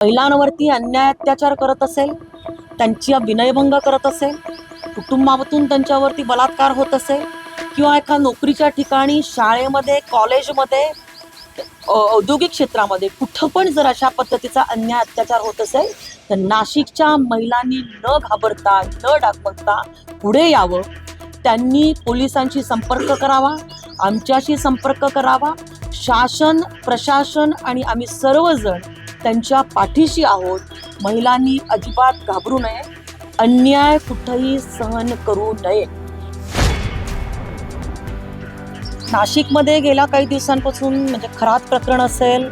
महिलांवरती अन्याय अत्याचार करत असेल, त्यांची विनयभंग करत असेल, कुटुंबातून त्यांच्यावरती बलात्कार होत असेल किंवा एका नोकरीच्या ठिकाणी, शाळेमध्ये, कॉलेजमध्ये, औद्योगिक क्षेत्रामध्ये कुठं पण जर अशा पद्धतीचा अन्याय अत्याचार होत असेल तर नाशिकच्या महिलांनी न घाबरता, न डागमगता पुढे यावं. त्यांनी पोलिसांशी संपर्क करावा, आमच्याशी संपर्क करावा. शासन, प्रशासन आणि आम्ही सर्वजण त्यांच्या पाठीशी आहोत. महिलांनी अजिबात घाबरू नये, अन्याय कुठेही सहन करू नये. नाशिकमध्ये गेल्या काही दिवसांपासून म्हणजे खरात प्रकरण असेल,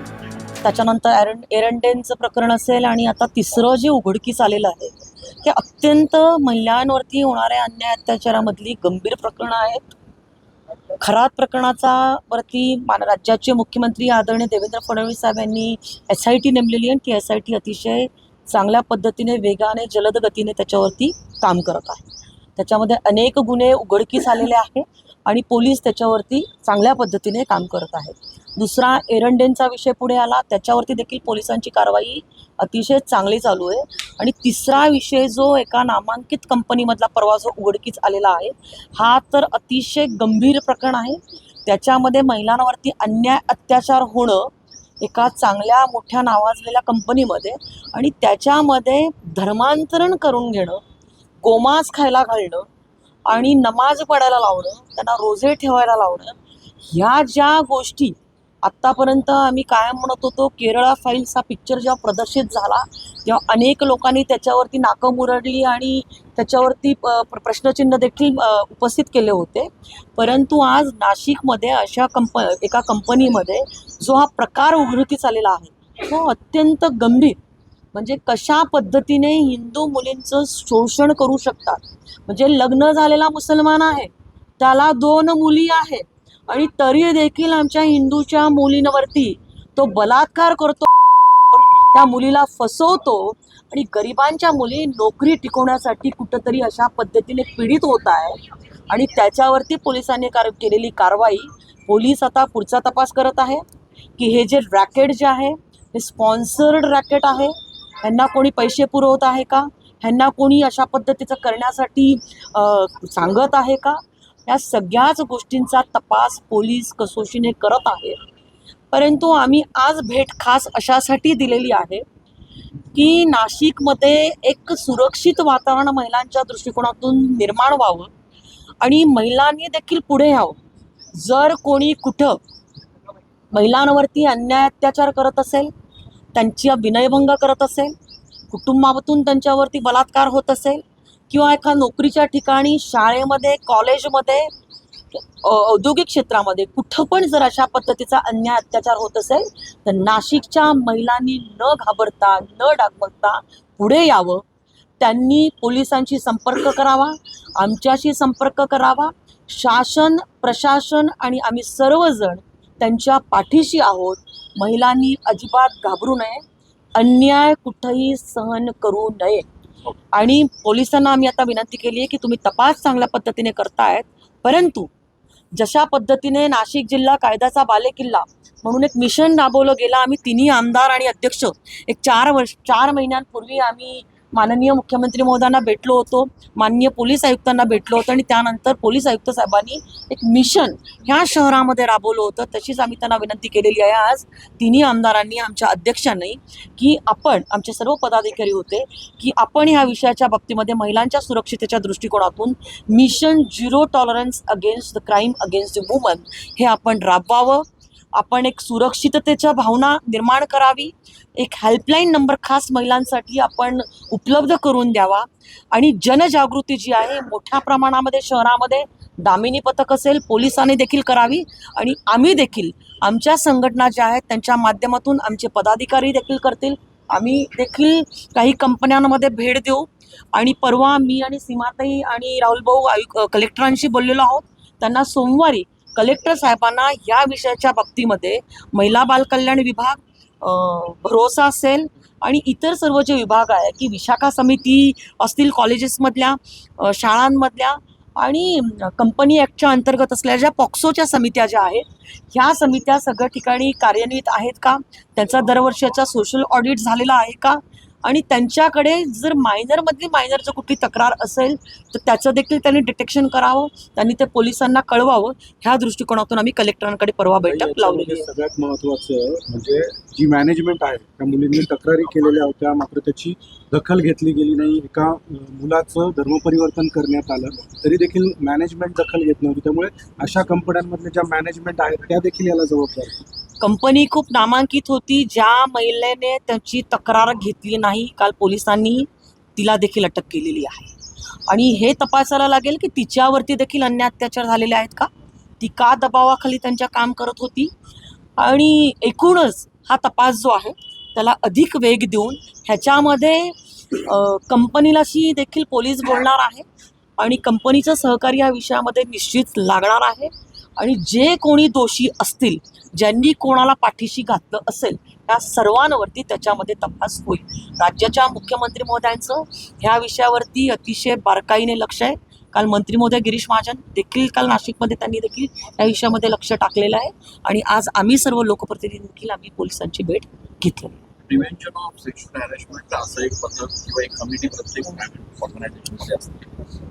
त्याच्यानंतर एरंडेंचं प्रकरण असेल आणि आता तिसरं जे उघडकीस आलेलं आहे हे अत्यंत महिलांवरती होणाऱ्या अन्याय अत्याचारामधली गंभीर प्रकरणं आहेत. खरात प्रकरणाचा वरती राज्याचे मुख्यमंत्री आदरणीय देवेंद्र फडणवीस साहेब यांनी SIT नेमलेली आहे. ती SIT अतिशय चांगल्या पद्धतीने, वेगाने, जलद गतीने त्याच्यावरती काम करत आहे. त्याच्यामध्ये अनेक गुन्हे उघडकीस आलेले आहे आणि पोलीस त्याच्यावरती चांगल्या पद्धतीने काम करत आहेत. दुसरा एरंडेंचा विषय पुढे आला, त्याच्यावरती देखील पोलिसांची कारवाई अतिशय चांगली चालू आहे. आणि तिसरा विषय जो एका नामांकित कंपनीमधला परवा जो उघडकीस आलेला आहे, हा तर अतिशय गंभीर प्रकरण आहे. त्याच्यामध्ये महिलांवरती अन्याय अत्याचार होणं एका चांगल्या मोठ्या नावाजलेल्या कंपनीमध्ये आणि त्याच्यामध्ये धर्मांतरण करून घेणं, गोमांस खायला घालणं आणि नमाज पडायला लावणं, त्यांना रोजे ठेवायला लावणं, ह्या ज्या गोष्टी आत्तापर्यंत आम्ही कायम म्हणत होतो. केरळा फाईल्स हा पिक्चर जेव्हा प्रदर्शित झाला तेव्हा अनेक लोकांनी त्याच्यावरती नाकं मुरडली आणि त्याच्यावरती प्रश्नचिन्ह देखील उपस्थित केले होते. परंतु आज नाशिकमध्ये अशा एका कंपनीमध्ये जो हा प्रकार उघडकीस आलेला आहे तो अत्यंत गंभीर, म्हणजे कशा पद्धतीने हिंदू मुलींचं शोषण करू शकतात. म्हणजे लग्न झालेला मुसलमान आहे, त्याला 2 मुली आहेत आणि तरी देखील आमच्या हिंदूच्या मुलींवरती तो बलात्कार करतो, त्या मुलीला फसवतो आणि गरिबांच्या मुली नोकरी टिकवण्यासाठी कुठंतरी अशा पद्धतीने पीडित होत आहे. आणि त्याच्यावरती पोलिसांनी केलेली कारवाई, पोलीस आता पुढचा तपास करत आहे की हे जे रॅकेट जे आहे हे स्पॉन्सर्ड रॅकेट आहे, ह्यांना कोणी पैसे पुरवत आहे का, ह्यांना कोणी अशा पद्धतीचं करण्यासाठी सांगत आहे का, या सगळ्याच गोष्टींचा तपास पोलीस कसोशीने करत आहे. परंतु आम्ही आज भेट खास अशासाठी दिलेली आहे की नाशिकमध्ये एक सुरक्षित वातावरण महिलांच्या दृष्टिकोनातून निर्माण व्हावं आणि महिलांनी देखील पुढे यावं. जर कोणी कुठं महिलांवरती अन्याय अत्याचार करत असेल, त्यांची विनयभंग करत असेल, कुटुंबातून त्यांच्यावरती बलात्कार होत असेल किंवा एका नोकरीच्या ठिकाणी, शाळेमध्ये, कॉलेजमध्ये, औद्योगिक क्षेत्रामध्ये कुठं पण जर अशा पद्धतीचा अन्याय अत्याचार होत असेल तर नाशिकच्या महिलांनी न घाबरता, न डागमगता पुढे यावं. त्यांनी पोलिसांशी संपर्क करावा, आमच्याशी संपर्क करावा. शासन, प्रशासन आणि आम्ही सर्वजण त्यांच्या पाठीशी आहोत. महिलांनी अजिबात घाबरू नये, अन्याय कुठेही सहन करू नये. आणि पोलिसांना आम्ही आता विनंती केली आहे की तुम्ही तपास चांगल्या पद्धतीने करतायत, परंतु जशा पद्धतीने नाशिक जिल्हा कायद्याचा बालेकिल्ला म्हणून एक मिशन राबवलं गेलं. आम्ही तिन्ही आमदार आणि अध्यक्ष एक 4 महिन्यांपूर्वी आम्ही माननीय मुख्यमंत्री महोदयांना भेटलो होतो, माननीय पोलीस आयुक्तांना भेटलो होतो आणि त्यानंतर पोलीस आयुक्त साहेबांनी एक मिशन ह्या शहरामध्ये राबवलं होतं. तशीच आम्ही त्यांना विनंती केलेली आहे आज तिन्ही आमदारांनी, आमच्या अध्यक्षांनी, की आपण, आमचे सर्व पदाधिकारी होते, की आपण ह्या विषयाच्या बाबतीमध्ये महिलांच्या सुरक्षितेच्या दृष्टिकोनातून mission 0 tolerance against the crime against the woman हे आपण राबवावं. आपण एक सुरक्षिततेच्या भावना निर्माण करावी. एक हेल्पलाईन नंबर खास महिलांसाठी आपण उपलब्ध करून द्यावा आणि जनजागृती जी आहे मोठ्या प्रमाणामध्ये शहरामध्ये दामिनी पथक असेल, पोलिसांनी देखील करावी आणि आम्ही देखील आमच्या संघटना ज्या आहेत त्यांच्या माध्यमातून आमचे पदाधिकारी देखील करतील. आम्ही देखील काही कंपन्यांमध्ये भेट देऊ आणि परवा मी आणि सीमाताई आणि राहुल भाऊ कलेक्टरांशी बोललेलो आहोत. त्यांना सोमवारी कलेक्टर साहेबांना या विषयाच्या बाबतीमध्ये महिला बालकल्याण विभाग, भरोसा असेल आणि इतर सर्व जे विभाग आहे की विशाखा समिती असतील, कॉलेजेसमधल्या, शाळांमधल्या आणि कंपनी ॲक्टच्या अंतर्गत असलेल्या ज्या पॉक्सोच्या समित्या ज्या आहेत ह्या समित्या सगळ्या ठिकाणी कार्यान्वित आहेत का, त्यांचा दरवर्षाचा सोशल ऑडिट झालेला आहे का, आणि त्यांच्याकडे जर मायनर जर कुठली तक्रार असेल तर त्याचं देखील त्यांनी डिटेक्शन करावं, त्यांनी ते पोलिसांना कळवावं. ह्या दृष्टिकोनातून आम्ही कलेक्टरांकडे परवा बैठक लावलेली आहे. सगळ्यात महत्त्वाचं म्हणजे जी मॅनेजमेंट आहे त्या मुलींनी तक्रारी केलेल्या होत्या, मात्र त्याची दखल घेतली गेली नाही. एका मुलाचं धर्मपरिवर्तन करण्यात आलं तरी देखील मॅनेजमेंट दखल घेत नव्हती. त्यामुळे अशा कंपन्यांमधल्या ज्या मॅनेजमेंट आहेत त्या देखील याला जबाबदार. कंपनी खूप नामांकित होती. ज्या महिलेने त्याची तक्रार घेतली नाही, काल पोलिसांनी तिला देखील अटक केलेली आहे. आणि हे तपासायला लागेल की तिच्यावरती देखील अन्याय अत्याचार झालेले आहेत का, ती का दबावाखाली त्यांच्या काम करत होती. आणि एकूणच हा तपास जो आहे त्याला अधिक वेग देऊन ह्याच्यामध्ये कंपनीलाशी देखील पोलीस बोलणार आहे आणि कंपनीचं सहकार्य या विषयामध्ये निश्चित लागणार आहे. आणि जे कोणी दोषी असतील, ज्यांनी कोणाला पाठीशी घातलं असेल, त्या सर्वांवरती त्याच्यामध्ये तपास होईल. राज्याच्या मुख्यमंत्री महोदयांचं ह्या विषयावरती अतिशय बारकाईने लक्ष आहे. काल मंत्री महोदय गिरीश महाजन देखील काल नाशिकमध्ये त्यांनी देखील या विषयामध्ये लक्ष टाकलेलं आहे. आणि आज आम्ही सर्व लोकप्रतिनिधी देखील आम्ही पोलिसांची भेट घेतली. प्रिव्हेंशन ऑफ सेक्शुअल हॅरेसमेंट असं एक पद्धत किंवा एक कमिटी प्रत्येक प्रायव्हेट ऑर्गनायझेशनमध्ये असते,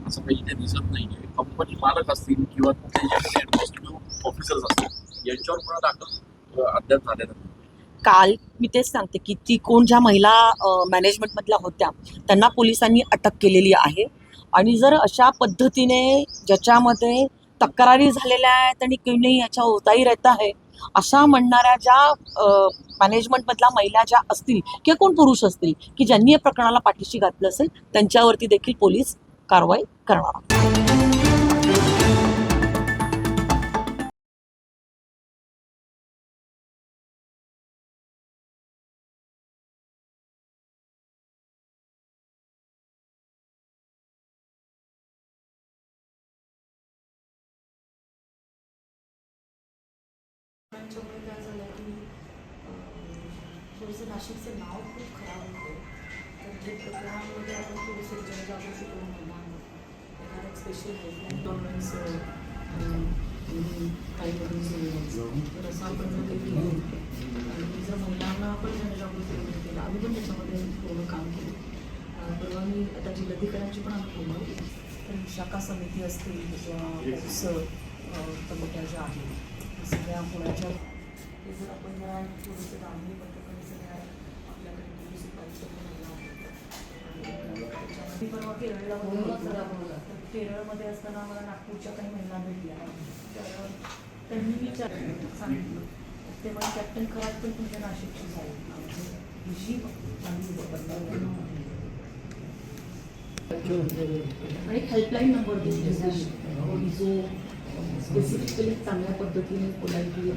असं काही इथे दिसत नाही आहे. कंपनी मालक असतील किंवा त्याच्याकडे ॲडमिनिस्ट्रेटिव्ह ऑफिसर्स असतील यांच्यावर पण दाखल अद्याप झालेलं नाही. काल मी तेच सांगते की ती कोण ज्या महिला मॅनेजमेंटमधल्या होत्या त्यांना पोलिसांनी अटक केलेली आहे. आणि जर अशा पद्धतीने ज्याच्यामध्ये तक्रारी झालेल्या आहेत आणि कोणी याच्या होताही रहता आहे अशा म्हणणाऱ्या ज्या मॅनेजमेंटमधल्या महिला ज्या असतील किंवा कोण पुरुष असतील की ज्यांनी या प्रकरणाला पाठीशी घातलं असेल त्यांच्यावरती देखील पोलीस कारवाई करणार. त्याच्यामुळे काय झालं की थोडंसं नाशिकचं नाव खूप खराब होतं. तर ते प्रकरणामध्ये आपण थोडंसं जनजागृती करून मुलांना एखादा स्पेशल हेल्पलाईन गव्हर्नन्स काहीमधून सुरू तर असं आपण जर काही केलं आणि जर महिलांना आपण जनजागृती वगैरे केलं, आम्ही पण त्याच्यामध्ये पूर्ण काम केलं. परवा मी आता जिल्हाधिकाऱ्यांची पण आम्ही बोलवली, तर शाखा समिती असतील किंवा कमिट्या ज्या आहेत सगळ्या पुण्याच्या ते जर आपण जरा थोडंसं दांडी पद्धतीने सगळ्या आपल्याकडे पोलीस उपायुक्त पण महिला आहेत. त्याच्यामध्ये परवा केरळला तर केरळमध्ये असताना आम्हाला नागपूरच्या काही महिला भेटल्या, तर त्यांनी सांगितलं तेव्हा कॅप्टन खरात पण तुमच्या नाशिकची जाईल आमची आणि हेल्पलाईन नंबर दिली जो स्पेसिफिकली चांगल्या पद्धतीने पोलाइटली